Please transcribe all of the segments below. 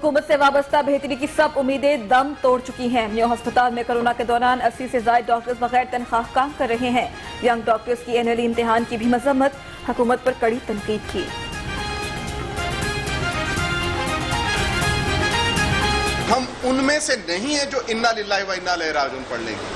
हुकूमत से वाबस्ता बेहतरी की सब उम्मीदें दम तोड़ चुकी हैं। न्यू अस्पताल में कोरोना के दौरान 80 से ज्यादा डॉक्टर्स बगैर तनख्वाह काम कर रहे हैं। यंग डॉक्टर्स की एनुअल इम्तिहान की भी मजम्मत, हुकूमत पर कड़ी तनकीद की। हम उनमें से नहीं है जो इन्ना लिल्लाहि व इन्ना इलैहि राजिऊन पढ़ लेंगे।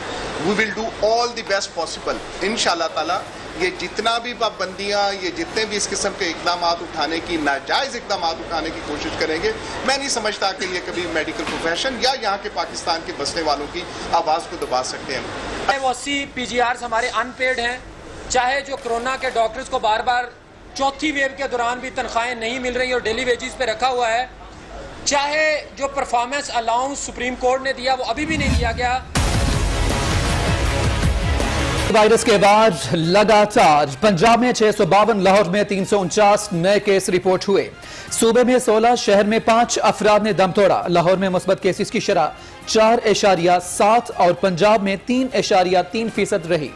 We will do all the best possible. इंशाअल्लाह ताला ये जितना भी पाबंदियां, ये जितने भी इस किस्म के इकदाम उठाने की, नाजायज इकदाम उठाने की कोशिश करेंगे, मैं नहीं समझता कि ये कभी मेडिकल प्रोफेशन या यहाँ के पाकिस्तान के बसने वालों की आवाज़ को दबा सकते हैं। चाहे वो 80 PGRs हमारे अनपेड हैं, चाहे जो कोरोना के डॉक्टर्स को बार बार चौथी वेव के दौरान भी तनख्वाहें नहीं मिल रही और डेली वेजेस पे रखा हुआ है, चाहे जो परफॉर्मेंस अलाउंस सुप्रीम कोर्ट ने दिया वो अभी भी नहीं दिया गया। वायरस के बाद लगातार पंजाब में 652, लाहौर में 349 नए केस रिपोर्ट हुए। सूबे में 16, शहर में 5 अफराद ने दम तोड़ा। लाहौर में मुस्बत केसेस की शरह 4.7 और पंजाब में 3.3% रही।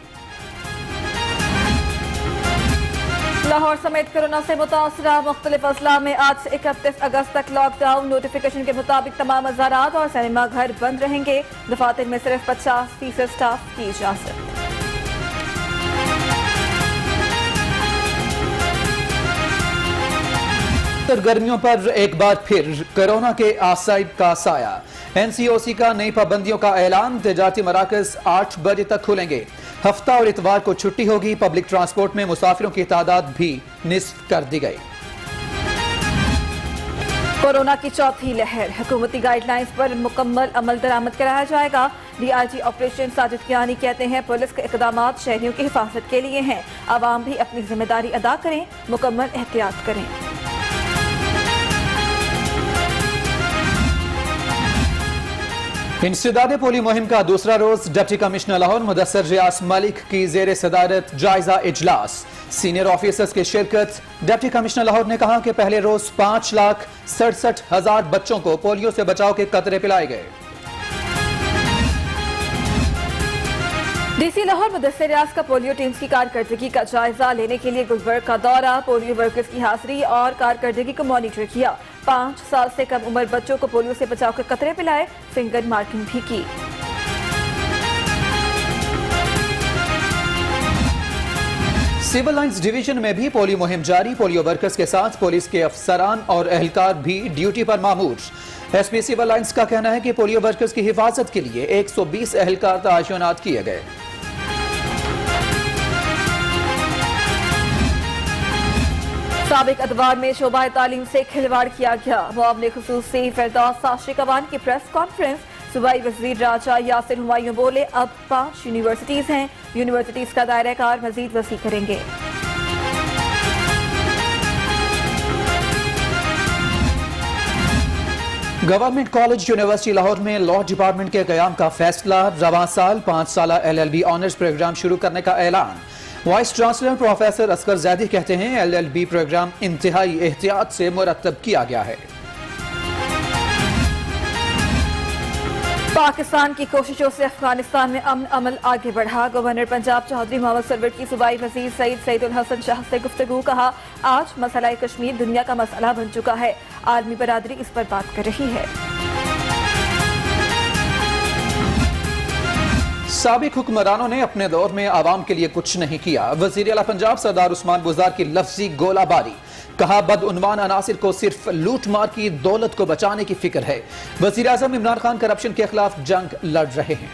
लाहौर समेत कोरोना से मुतासरा मुख्तलिफ अजला में आज से 31 अगस्त तक लॉकडाउन। नोटिफिकेशन के मुताबिक तमाम मज़ारात और सिनेमा घर बंद रहेंगे। दफातर में सिर्फ 50% स्टाफ की इजाजत। गर्मियों पर एक बार फिर कोरोना के आसाइब का साया। NCOC का नई पाबंदियों का ऐलान। तिजारती मराकज 8 बजे तक खुलेंगे। हफ्ता और इतवार को छुट्टी होगी। पब्लिक ट्रांसपोर्ट में मुसाफिरों की तादाद भी निस्फ कर दी गई। कोरोना की चौथी लहर, हुकूमती गाइडलाइंस पर मुकम्मल अमल दरामद कराया जाएगा। DIG ऑपरेशन साजिद कियानी कहते हैं पुलिस के इकदाम शहरियों की हिफाजत के लिए हैं। आवाम भी अपनी जिम्मेदारी अदा करें, मुकम्मल एहतियात करें। इंसदाद पोलियो मुहिम का दूसरा रोज डिप्टी कमिश्नर लाहौर मुदस्सर रियाज मलिक की जेर सदारत जायजा इजलास। सीनियर ऑफिसर्स की शिरकत। डिप्टी कमिश्नर लाहौर ने कहा कि पहले रोज 5,67,000 बच्चों को पोलियो से बचाव के कतरे पिलाए गए। DC लाहौर मुदस्सर रियाज का पोलियो टीम्स की कारकर्दगी का जायजा लेने के लिए गुलबर्ग का दौरा। पोलियो वर्कर्स की हाजिरी और कारकर्दगी को मॉनिटर किया। 5 साल से कम उम्र बच्चों को पोलियो से बचाव के कतरे पिलाए। फिंगर मार्किंग भी की। सिविल लाइंस डिवीजन में भी पोलियो मुहिम जारी। पोलियो वर्कर्स के साथ पुलिस के अफसरान और एहलकार भी ड्यूटी पर मामूर। SP सिविल लाइंस का कहना है कि पोलियो वर्कर्स की हिफाजत के लिए 120 एहलकार तैनात किए गए। साबिक अदवार में शोबा तालीम से खिलवाड़ किया गया। मुआवने खुसूसी फिरदौस साशी कवान की प्रेस कॉन्फ्रेंस। सूबाई वज़ीर राजा यासिर हुमायूं बोले, अब 5 यूनिवर्सिटीज हैं। यूनिवर्सिटीज का दायरा कार मजीद वसी करेंगे। गवर्नमेंट कॉलेज यूनिवर्सिटी लाहौर में लॉ डिपार्टमेंट के क़याम का फैसला। रवां साल 5 साला LLB ऑनर्स प्रोग्राम शुरू करने का ऐलान। Vice chancellor professor Asghar Zaidi कहते हैं LLB प्रोग्राम इंतहाई एहतियात से मुरतब किया गया है। पाकिस्तान की कोशिशों से अफगानिस्तान में अमन अमल आगे बढ़ा। गवर्नर पंजाब चौधरी मोहम्मद सरवर की सूबाई वजीर सईद हसन शाह से गुफ्तगू। कहा, आज मसला कश्मीर दुनिया का मसला बन चुका है। आलमी बरादरी इस पर बात कर रही है। साबिक हुक्मरानों ने अपने दौर में आवाम के लिए कुछ नहीं किया। वजीर आला पंजाब सरदार उस्मान बुज़दार की लफ्जी गोलाबारी। कहा, बदउनवान अनासिर को सिर्फ लूट मार की दौलत को बचाने की फिक्र है। वजीर आज़म इमरान खान करप्शन के खिलाफ जंग लड़ रहे हैं।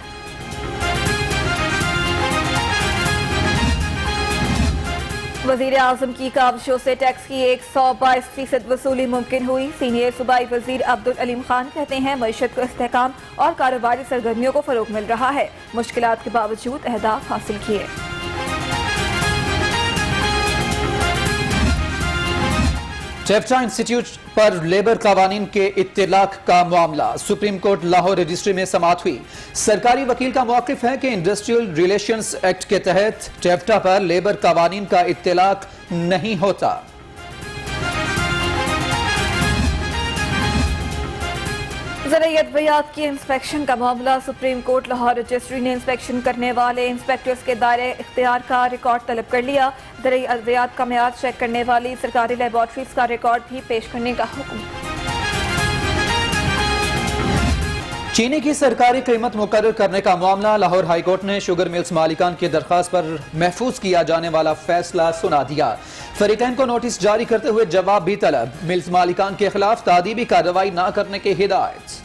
वजीर आजम की काविशों से टैक्स की 122% वसूली मुमकिन हुई। सीनियर सूबाई वजीर अब्दुल अलीम खान कहते हैं मईशत को इस्तेहकाम और कारोबारी सरगर्मियों को फरोग मिल रहा है। मुश्किलात के बावजूद अहदाफ हासिल किए। टेफ्टा इंस्टीट्यूट पर लेबर कवानीन के इत्तलाक का मामला। सुप्रीम कोर्ट लाहौर रजिस्ट्री में समाअत हुई। सरकारी वकील का मौक़िफ़ है कि इंडस्ट्रियल रिलेशंस एक्ट के तहत टेफ्टा पर लेबर कवानीन का इत्तलाक नहीं होता। ज़राई अद्वियात की इंस्पेक्शन का मामला। सुप्रीम कोर्ट लाहौर रजिस्ट्री ने इंस्पेक्शन करने वाले इंस्पेक्टर्स के दायरे इख्तियार का रिकॉर्ड तलब कर लिया। ज़राई अद्वियात का मियाद चेक करने वाली सरकारी लेबॉर्ट्रीज का रिकॉर्ड भी पेश करने का हुक्म। चीनी की सरकारी कीमत मुकर्रर करने का मामला। लाहौर हाईकोर्ट ने शुगर मिल्स मालिकान की दरख्वास्त पर महफूज किया जाने वाला फैसला सुना दिया। फरीकैन को नोटिस जारी करते हुए जवाब भी तलब। मिल्स मालिकान के खिलाफ तादीबी कार्रवाई न करने की हिदायत।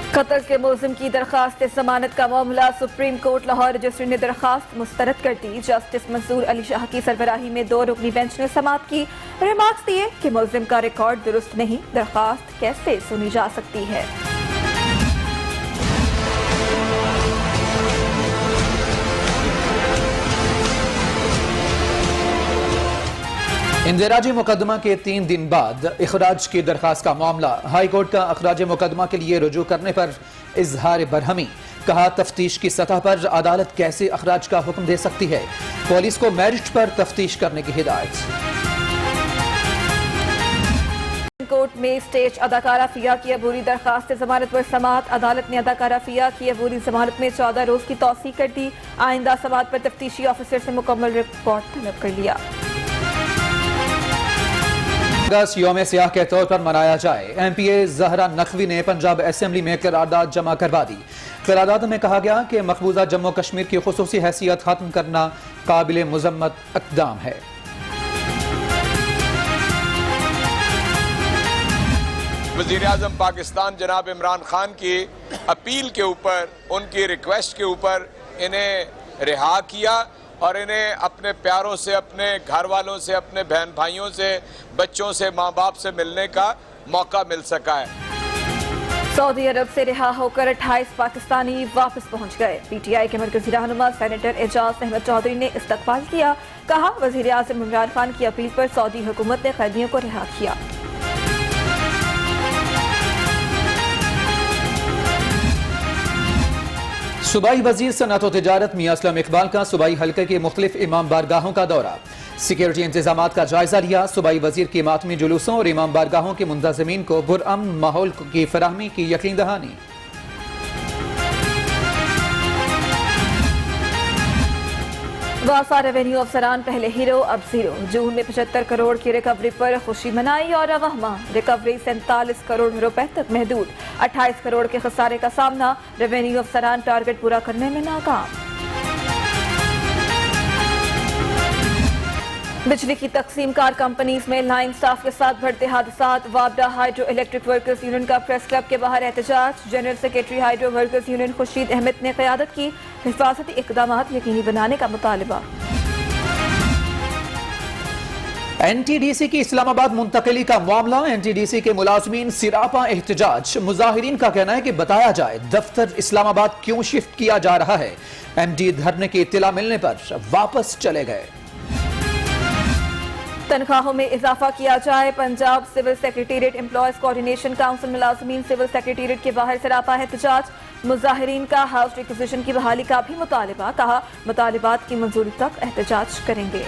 कत्ल के मुलजिम की दरखास्त जमानत का मामला। सुप्रीम कोर्ट लाहौर रजिस्ट्री ने दरखास्त मुस्तरद कर दी। जस्टिस मंसूर अली शाह की सरबराही में 2 रुकनी बेंच ने समाअत की। रिमार्क्स दिए कि मुलजिम का रिकॉर्ड दुरुस्त नहीं, दरखास्त कैसे सुनी जा सकती है। इंदिराजी मुकदमा के 3 दिन बाद इखराज की दरखास्त का मामला। हाईकोर्ट का अखराज मुकदमा के लिए रुजू करने पर इजहार बरहमी। कहा, तफ्तीश की सतह पर अदालत कैसे अखराज का हुक्म दे सकती है। पुलिस को मेरिट पर तफ्तीश करने की हिदायत। कोर्ट में स्टेज अदाकारा फिया की अबूरी दरखास्त जमानत पर समाअत। अदालत ने अदाकारा फिया की अबूरी जमानत में 14 रोज की तौसीक कर दी। आइंदा समाअत पर तफ्तीशी ऑफिसर से मुकम्मल रिपोर्ट तलब कर लिया। अगस्त यौम सियाह के तौर पर मनाया जाए। MPA जहरा नकवी ने पंजाब असेंबली में करारदाद जमा करवा दी। करारदाद में कहा गया कि मकबूजा जम्मू कश्मीर की खुसूसी हैसियत खत्म करना काबिल मुजम्मत इक़दाम है। वज़ीर-ए-आज़म पाकिस्तान जनाब इमरान खान की अपील के ऊपर, उनकी रिक्वेस्ट के ऊपर इन्हें रिहा किया और इन्हें अपने प्यारों से, अपने घर वालों से, अपने बहन भाइयों से, बच्चों से, माँ बाप से मिलने का मौका मिल सका है। सऊदी अरब से रिहा होकर 28 पाकिस्तानी वापस पहुंच गए। PTI के मरकजी रहनुमा सेनेटर एजाज अहमद चौधरी ने इस्तकबाल किया। कहा, वज़ीर आज़म इमरान खान की अपील पर सऊदी हुकूमत ने कैदियों को रिहा किया। सूबाई वजीर सनअत व तिजारत मियां असलम इकबाल का सूबाई हल्के के मुख्तलिफ इमाम बारगाहों का दौरा। सिक्योरिटी इंतजामात का जायजा लिया। सूबाई वजीर की मातमी जुलूसों और इमाम बारगाहों के मुंतज़मीन को पुरअमन माहौल की फराहमी की यकीन दहानी। वासा रेवेन्यू अफसरान पहले हीरो अब जीरो। जून में 75 करोड़ की रिकवरी पर खुशी मनाई और अवहमा। रिकवरी 47 करोड़ रुपए तक महदूद। 28 करोड़ के खसारे का सामना। रेवेन्यू अफसरान टारगेट पूरा करने में नाकाम। बिजली की तकसीम कार कंपनीज में लाइन स्टाफ के साथ बढ़ते हादसात। वाबडा हाइड्रो इलेक्ट्रिक वर्कर्स यूनियन का प्रेस क्लब के बाहर एहतजाज। General secretary hydro workers union Khurshid Ahmed ने क़यादत की। हिफाजती इक़दामात यकीनी बनाने का मुतालिबा। NTDC की इस्लामाबाद मुंतकिली का मामला। NTDC के मुलाजमीन सिरापा एहतजाज। मुजाहिरीन का कहना है कि बताया जाए दफ्तर इस्लामाबाद क्यों शिफ्ट किया जा रहा है। MD धरने की इत्तला मिलने पर वापस चले गए। तनख्वाहों में इजाफा किया जाए। Punjab civil secretariat employees coordination council मुलाजमीन सिविल सेक्रेटेरिएट के बाहर सरापा एहतजाज। मुजाहिरीन का हाउस रिक्विजिशन की बहाली का भी मुतालिबा। कहा, मुतालिबात की मंजूरी तक एहतजाज करेंगे।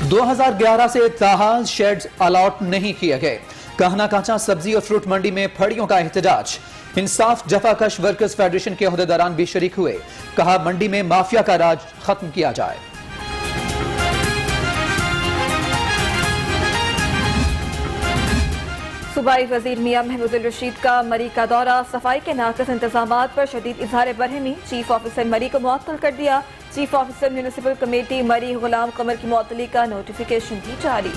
2011 से ताहाल शेड्स अलॉट नहीं किए गए। कहना कांचा सब्जी और फ्रूट मंडी में फड़ियों का एहतजाज। इंसाफ जफाकश वर्कर्स फेडरेशन के ओहदेदारान भी शरीक हुए। कहा, मंडी में माफिया का राज खत्म किया जाए। सूबाई वजीर मियां महमूद रशीद का मरी का दौरा। सफाई के नाक़िस इंतजामात पर शदीद इजहार बरहमी। चीफ ऑफिसर मरी को मुअत्तल कर दिया। चीफ ऑफिसर म्यूनिसिपल कमेटी मरी गुलाम कमर की मुअत्तली का नोटिफिकेशन भी जारी।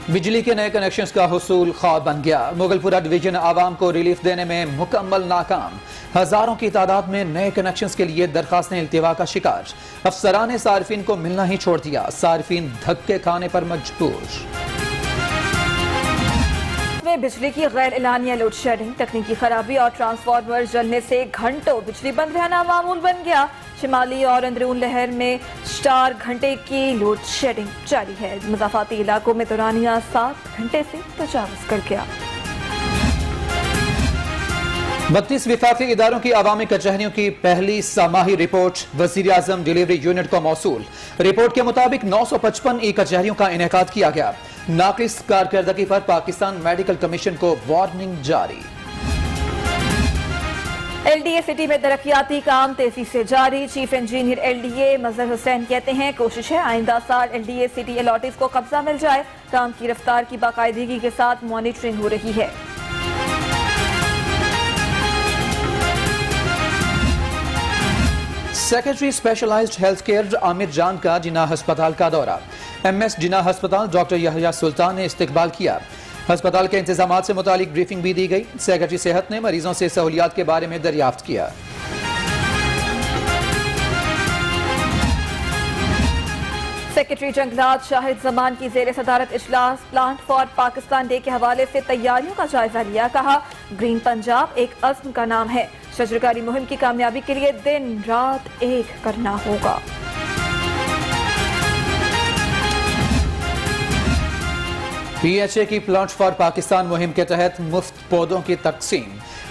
बिजली के नए कनेक्शंस का हुसूल ख्वाब बन गया। मुगलपुरा डिवीजन आवाम को रिलीफ देने में मुकम्मल नाकाम। हजारों की तादाद में नए कनेक्शंस के लिए दरखास्तें इल्तिवा का शिकार। अफसरान ने सार्फिन को मिलना ही छोड़ दिया। सार्फिन धक्के खाने पर मजबूर। में बिजली की गैर एलानिया लोड शेडिंग, तकनीकी खराबी और ट्रांसफार्मर जलने से घंटों बिजली बंद रहना मामूल बन गया। शिमाली और अंदरून लहर में 4 घंटे की लोड शेडिंग जारी है। मुजाफाती इलाकों में दौरानिया 7 घंटे से तजावुज कर गया। 32 विफाकी इदारों की अवामी कचहरियों की पहली समाही रिपोर्ट वजीर आजम डिलीवरी यूनिट को मौसूल। रिपोर्ट के मुताबिक 955 ई कचहरियों का इनेकाद किया गया। नाकिस कारकर्दगी पर पाकिस्तान मेडिकल कमीशन को वार्निंग जारी। एलडीए सिटी में तरक्याती काम तेजी से जारी। चीफ इंजीनियर एलडीए मजहर हुसैन कहते हैं कोशिश है आइंदा साल एलडीए सिटी अलॉटीज को कब्जा मिल जाए। काम की रफ्तार की बाकायदगी के साथ मॉनिटरिंग हो रही है। Secretary specialised health care Amir Jan का जिन्ना अस्पताल का दौरा। एमएस जिन्ना अस्पताल डॉक्टर यहया सुल्तान ने इस्तकबाल किया। अस्पताल के इंतजाम से मुतालिक ब्रीफिंग भी दी गई। सेक्रेटरी सेहत ने मरीजों से सहूलियात के बारे में दरियाफ्त किया। सेक्रेटरी जंगलात शाहिद जमान की जेर सदारत इजलास प्लांट फॉर पाकिस्तान डे के हवाले से तैयारियों का जायजा लिया। कहा ग्रीन पंजाब एक अज़्म का नाम है। शजरकारी मुहिम की कामयाबी के लिए दिन रात एक करना होगा। पीएचए की प्लांट फॉर पाकिस्तान मुहिम के तहत मुफ्त पौधों की तकसीम।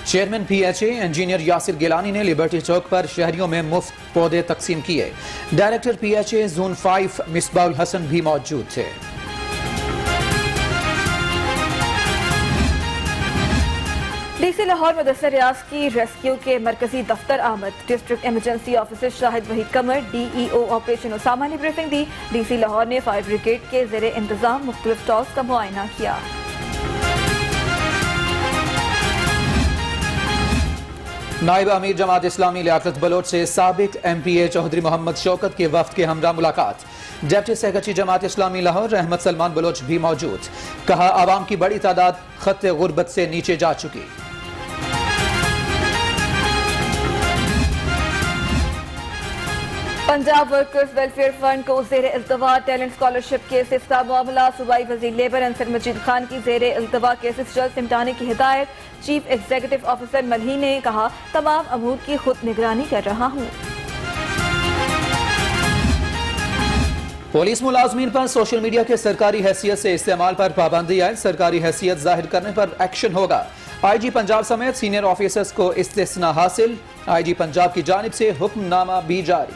Chairman PHA engineer Yasir Gilani ने लिबर्टी चौक पर शहरियों में मुफ्त पौधे तकसीम किए। Director PHA zone 5 Misbahul Hasan भी मौजूद थे। डीसी लाहौर मुदस्सिर रियाज की रेस्क्यू के मरकजी दफ्तर आमद। District emergency officer Shahid Waheed Qamar, DEO operation Usama ने ब्रीफिंग दी। डीसी लाहौर ने फायर ब्रिगेड के जेरे इंतजाम मुख्तलिफ स्टॉल्स का मुआयना किया। नायब अमीर जमात इस्लामी लियाकत बलोच से साबिक एमपीए चौधरी मोहम्मद शौकत के वफ्द के हमरा मुलाकात। डिप्टी सेक्रेटरी जमात इस्लामी लाहौर रहमत सलमान बलोच भी मौजूद। कहा आवाम की बड़ी तादाद खत्ते गुर्बत से नीचे जा चुकी। पंजाब वर्कर्स वेलफेयर फंड को जेर इल्तवा टैलेंट स्कॉलरशिप केसेस का मामला। सूबाई वजीर लेबर अंसर मजीद खान की जेर इल्तवा केसेस जल्द निपटाने की हिदायत। चीफ एग्जीक्यूटिव ऑफिसर मलही ने कहा तमाम अमूर की खुद निगरानी कर रहा हूँ। पुलिस मुलाजमीन पर सोशल मीडिया के सरकारी हैसियत से इस्तेमाल पर पाबंदी आए। सरकारी हैसियत जाहिर करने पर एक्शन होगा। आईजी पंजाब समेत सीनियर ऑफिसर्स को इस्तिस्ना हासिल। आईजी पंजाब की जानिब से हुक्मनामा भी जारी।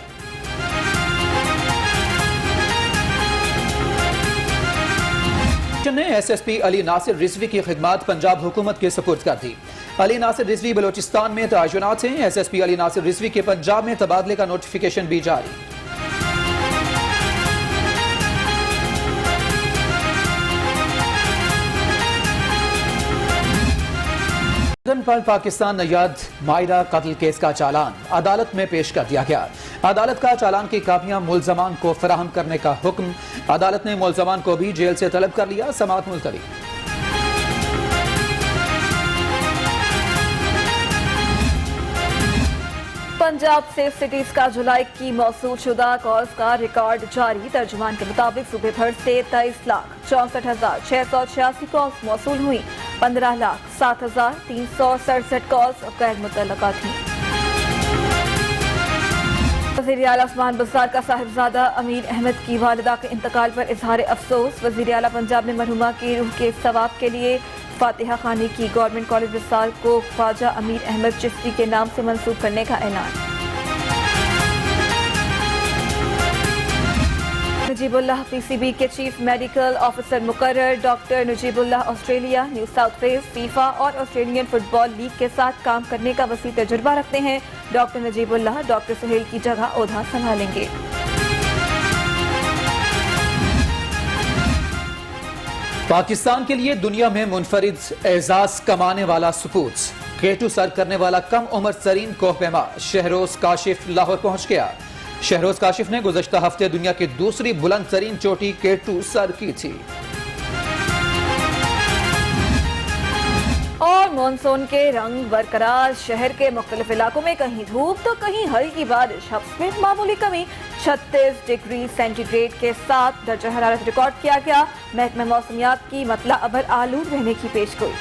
ने एसएसपी अली नासिर रिजवी की खिदमात पंजाब हुकूमत के सुपुर्द कर दी। अली नासिर रिजवी बलोचिस्तान में तआयुनात हैं। एसएसपी अली नासिर रिजवी के पंजाब में तबादले का नोटिफिकेशन भी जारी। पर पाकिस्तान नयाद मायरा कत्ल केस का चालान अदालत में पेश कर दिया गया। अदालत का चालान की कापियां मुल्जमान को फराहम करने का हुक्म। अदालत ने मुल्जमान को भी जेल से तलब कर लिया। समाअत मुलतवी। पंजाब सेफ सिटीज का जुलाई की मौसूल शुदा कॉल्स का रिकॉर्ड जारी। तर्जुमान के मुताबिक सूबे भर से 23,64,686 कॉल्स मौसूल हुई। 15,07,367 कॉल्स गैर मुतल्लका थी। वज़ीर आला उस्मान बज़दार का साहिबजादा अमीर अहमद की वालिदा के इंतकाल पर इजहार अफसोस। वज़ीर आला पंजाब ने मरहुमा की रूह के सवाब के लिए फातिहा खानी की। गवर्नमेंट कॉलेज विसाल को ख्वाजा अमीर अहमद चिश्ती के नाम से मंसूब करने का ऐलान। नजीबुल्लाह पीसीबी के चीफ मेडिकल ऑफिसर मुकर्रर। Doctor Najibullah Australia, New South Wales, FIFA और ऑस्ट्रेलियन फुटबॉल लीग के साथ काम करने का वसी तजुर्बा रखते हैं। डॉक्टर नजीबुल्लाह डॉक्टर सुहेल की जगह ओहदा संभालेंगे। पाकिस्तान के लिए दुनिया में मुनफरिद एजाज कमाने वाला सपूत K2 सर करने वाला कम उम्र तरीन कोहपेमा शहरोज काशिफ लाहौर पहुंच गया। शहरोज काशिफ ने गुज़श्ता हफ्ते दुनिया की दूसरी बुलंद तरीन चोटी K2 सर की थी। और मानसून के रंग बरकरार। शहर के मुख्तलिफ इलाकों में कहीं धूप तो कहीं हल्की बारिश। हफ्स में मामूली कमी। 36 डिग्री सेंटीग्रेड के साथ दर्जा हरारत रिकॉर्ड किया गया। महकमा मौसमियात की मतला अबर आलूद रहने की पेशगोई।